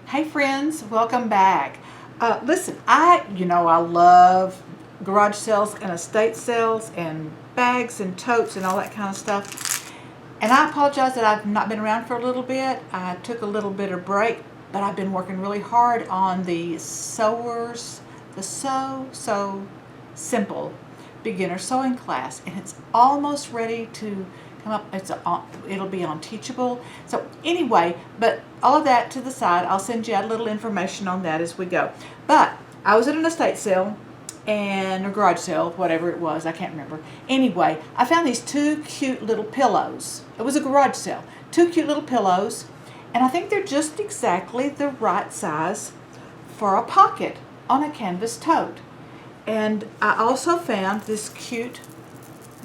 Hey friends, welcome back. Listen, I love garage sales and estate sales and bags and totes and all that kind of stuff. And I apologize that I've not been around for a little bit. I took a little bit of break, but I've been working really hard on the sewers, the So Simple beginner sewing class, and it's almost ready to come up. It'll be on Teachable. So anyway, but all of that to the side, I'll send you out a little information on that as we go. But I was at an estate sale and a garage sale, whatever it was, I can't remember. Anyway, I found these two cute little pillows. It was a garage sale. Two cute little pillows, and I think they're just exactly the right size for a pocket on a canvas tote. And I also found this cute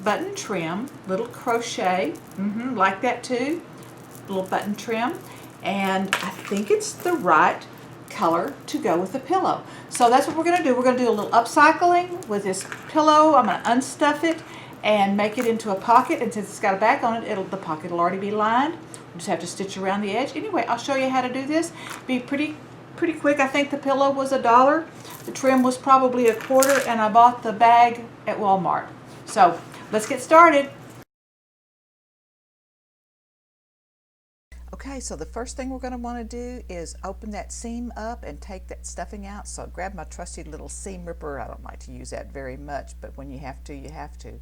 button trim, little crochet, like that too, little button trim, and I think it's the right color to go with the pillow. So that's what we're going to do. We're going to do a little upcycling with this pillow. I'm going to unstuff it and make it into a pocket, and since it's got a back on it, the pocket will already be lined. We just have to stitch around the edge. Anyway, I'll show you how to do this. Be pretty quick. I think the pillow was $1. The trim was probably $0.25, and I bought the bag at Walmart. So let's get started. Okay, so the first thing we're going to want to do is open that seam up and take that stuffing out. So grab my trusty little seam ripper. I don't like to use that very much, but when you have to, you have to.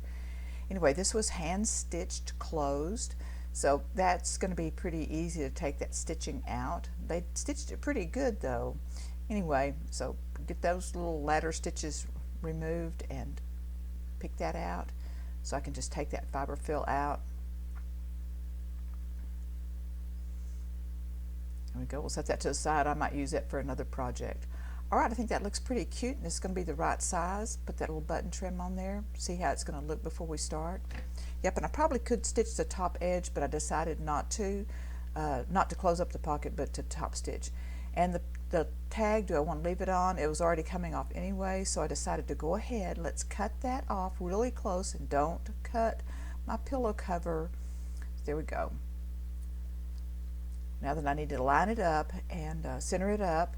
Anyway, this was hand stitched closed, so that's going to be pretty easy to take that stitching out. They stitched it pretty good though. Anyway, so get those little ladder stitches removed and pick that out. So I can just take that fiber fill out. There we go. We'll set that to the side. I might use that for another project. All right, I think that looks pretty cute, and it's going to be the right size. Put that little button trim on there. See how it's going to look before we start. Yep, and I probably could stitch the top edge, but I decided not to close up the pocket, but to top stitch. And the tag, do I want to leave it on? It was already coming off anyway, so I decided to go ahead. Let's cut that off really close, and don't cut my pillow cover. There we go. Now then I need to line it up and center it up.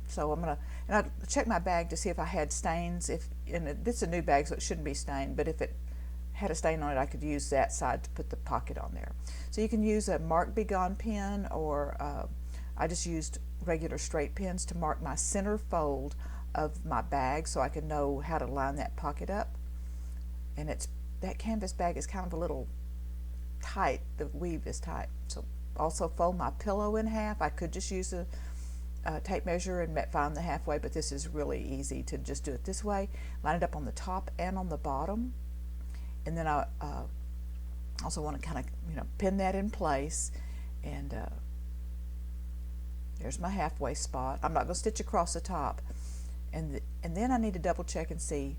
So I'm gonna, and I check my bag to see if I had stains. This is a new bag, so it shouldn't be stained, but if it had a stain on it, I could use that side to put the pocket on there. So you can use a Mark Be Gone pen, or I just used regular straight pens to mark my center fold of my bag so I can know how to line that pocket up. And that canvas bag is kind of a little tight, the weave is tight. So also fold my pillow in half. I could just use a tape measure and find the halfway, but this is really easy to just do it this way. Line it up on the top and on the bottom, and then I also want to kind of pin that in place. And there's my halfway spot. I'm not going to stitch across the top, and then I need to double check and see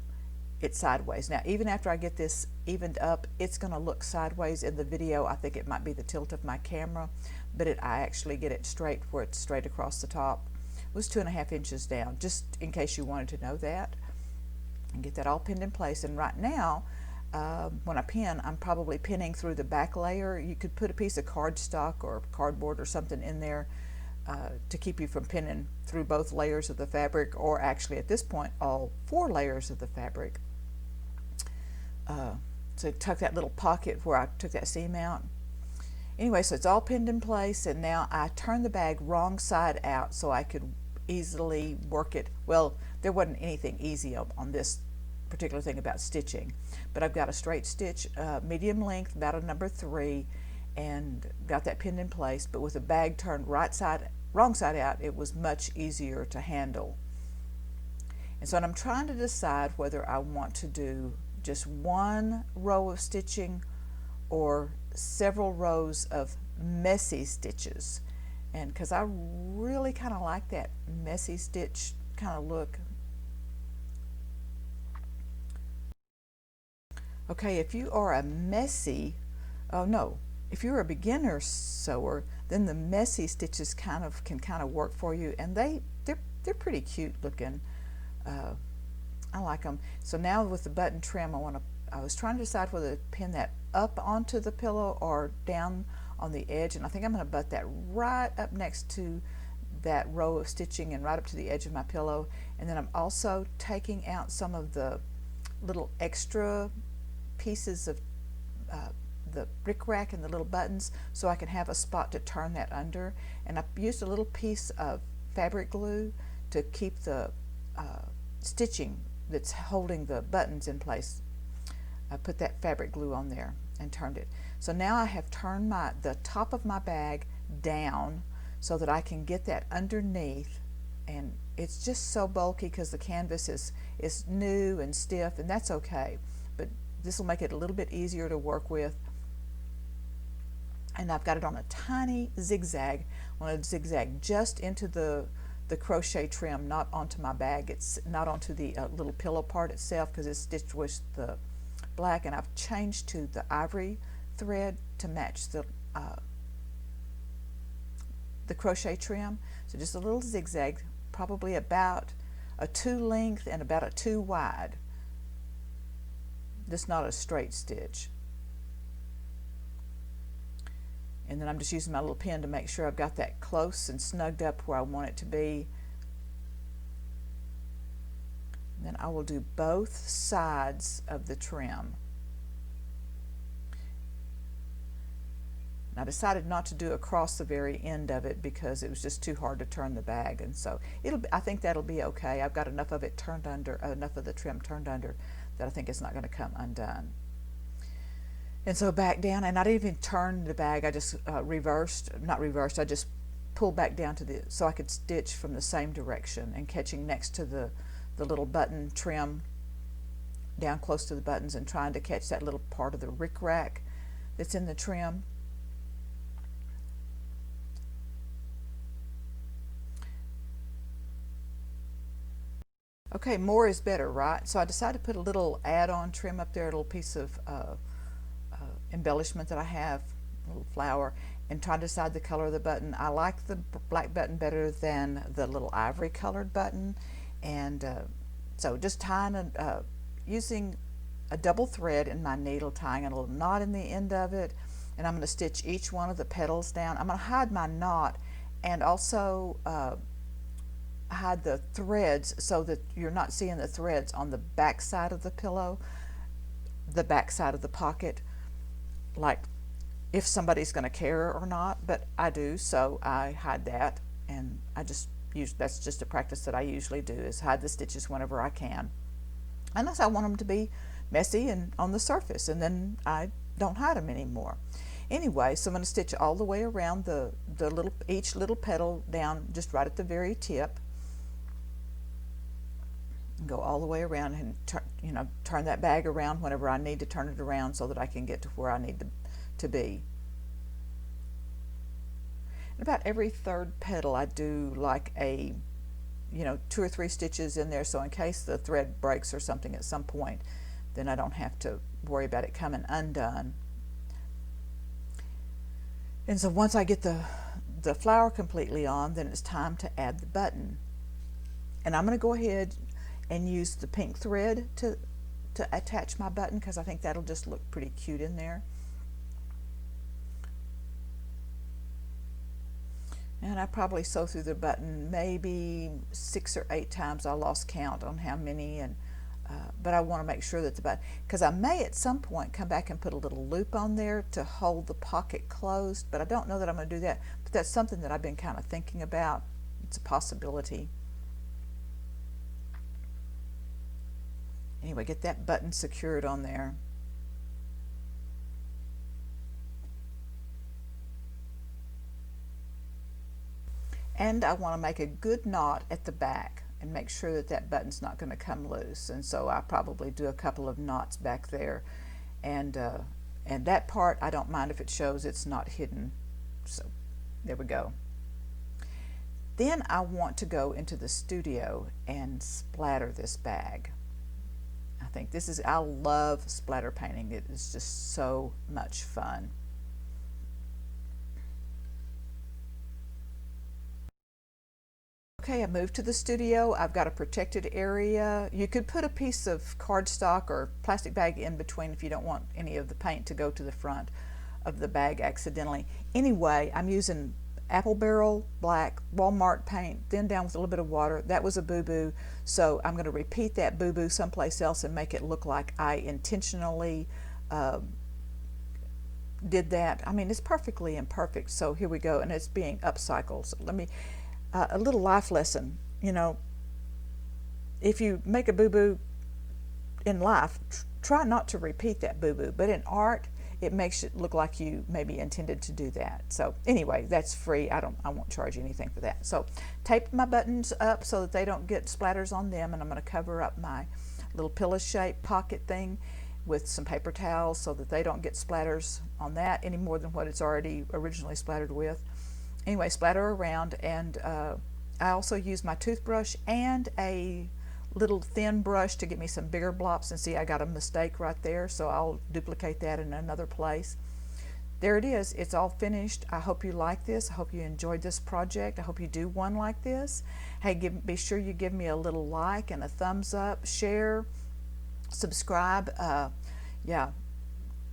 it's sideways. Now even after I get this evened up, it's going to look sideways in the video. I think it might be the tilt of my camera, but I actually get it straight where it's straight across the top. It was 2.5 inches down, just in case you wanted to know that. And get that all pinned in place. And right now, when I pin, I'm probably pinning through the back layer. You could put a piece of cardstock or cardboard or something in there to keep you from pinning through both layers of the fabric, or actually at this point all 4 layers of the fabric. So tuck that little pocket where I took that seam out. Anyway, so it's all pinned in place, and now I turned the bag wrong side out so I could easily work it. Well, there wasn't anything easy on this particular thing about stitching, but I've got a straight stitch, medium length, about a number 3, and got that pinned in place. But with the bag turned wrong side out, it was much easier to handle. And so I'm trying to decide whether I want to do just one row of stitching or several rows of messy stitches. And because I really kind of like that messy stitch kind of look. Okay, if you are a if you're a beginner sewer, then the messy stitches can work for you, and they're pretty cute looking. I like them. So now with the button trim, I was trying to decide whether to pin that up onto the pillow or down on the edge, and I think I'm going to butt that right up next to that row of stitching and right up to the edge of my pillow. And then I'm also taking out some of the little extra pieces of the rickrack and the little buttons so I can have a spot to turn that under. And I used a little piece of fabric glue to keep the stitching that's holding the buttons in place. I put that fabric glue on there and turned it. So now I have turned the top of my bag down so that I can get that underneath, and it's just so bulky because the canvas is new and stiff, and that's okay, but this will make it a little bit easier to work with. And I've got it on a tiny zigzag. I want to zigzag just into the crochet trim, not onto my bag. It's not onto the little pillow part itself because it's stitched with the black, and I've changed to the ivory thread to match the crochet trim. So just a little zigzag, probably about a 2 length and about a 2 wide. Just not a straight stitch. And then I'm just using my little pin to make sure I've got that close and snugged up where I want it to be. And then I will do both sides of the trim. And I decided not to do across the very end of it because it was just too hard to turn the bag, and so I think that'll be okay. I've got enough of it turned under, enough of the trim turned under that I think it's not going to come undone. And so back down, and I didn't even turn the bag, I just I just pulled back down to so I could stitch from the same direction and catching next to the little button trim down close to the buttons and trying to catch that little part of the rickrack that's in the trim. Okay, more is better, right? So I decided to put a little add-on trim up there, a little piece of embellishment that I have, a little flower, and try to decide the color of the button. I like the black button better than the little ivory colored button, and so just tying using a double thread in my needle, tying a little knot in the end of it, and I'm going to stitch each one of the petals down. I'm going to hide my knot and also hide the threads so that you're not seeing the threads on the back side of the pillow, the back side of the pocket, like if somebody's going to care or not, but I do, so I hide that, and I just use, that's just a practice that I usually do, is hide the stitches whenever I can, unless I want them to be messy and on the surface, and then I don't hide them anymore. Anyway, so I'm going to stitch all the way around each little petal down just right at the very tip, and go all the way around and turn that bag around whenever I need to turn it around so that I can get to where I need to be. And about every third petal I do like a 2 or 3 stitches in there, so in case the thread breaks or something at some point, then I don't have to worry about it coming undone. And so once I get the flower completely on, then it's time to add the button. And I'm going to go ahead and use the pink thread to attach my button because I think that'll just look pretty cute in there. And I probably sew through the button maybe 6 or 8 times. I lost count on how many, and but I want to make sure that the button, because I may at some point come back and put a little loop on there to hold the pocket closed, but I don't know that I'm going to do that. But that's something that I've been kind of thinking about. It's a possibility. Anyway, get that button secured on there. And I want to make a good knot at the back and make sure that that button's not going to come loose. And so I probably do a couple of knots back there. And that part, I don't mind if it shows it's not hidden. So there we go. Then I want to go into the studio and splatter this bag. I love splatter painting. It is just so much fun. Okay, I moved to the studio. I've got a protected area. You could put a piece of cardstock or plastic bag in between if you don't want any of the paint to go to the front of the bag accidentally. Anyway, I'm using apple barrel black Walmart paint, thinned down with a little bit of water. That was a boo-boo, so I'm going to repeat that boo-boo someplace else and make it look like I intentionally did that. I mean, it's perfectly imperfect, so here we go, and it's being upcycled. So let me, a little life lesson, you know, if you make a boo-boo in life, try not to repeat that boo-boo, but in art, it makes it look like you maybe intended to do that. So anyway, that's free. I won't charge you anything for that. So tape my buttons up so that they don't get splatters on them, and I'm going to cover up my little pillow shaped pocket thing with some paper towels so that they don't get splatters on that any more than what it's already originally splattered with. Anyway, splatter around, and I also use my toothbrush and a little thin brush to get me some bigger blobs, and see I got a mistake right there, so I'll duplicate that in another place. There it is. It's all finished. I hope you like this. I hope you enjoyed this project. I hope you do one like this. Hey, be sure you give me a little like and a thumbs up, share, subscribe. Yeah,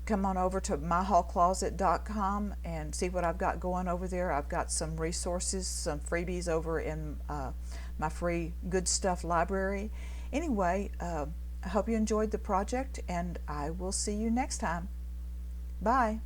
come on over to myhallcloset.com and see what I've got going over there. I've got some resources, some freebies over in my free good stuff library. Anyway, I hope you enjoyed the project, and I will see you next time. Bye.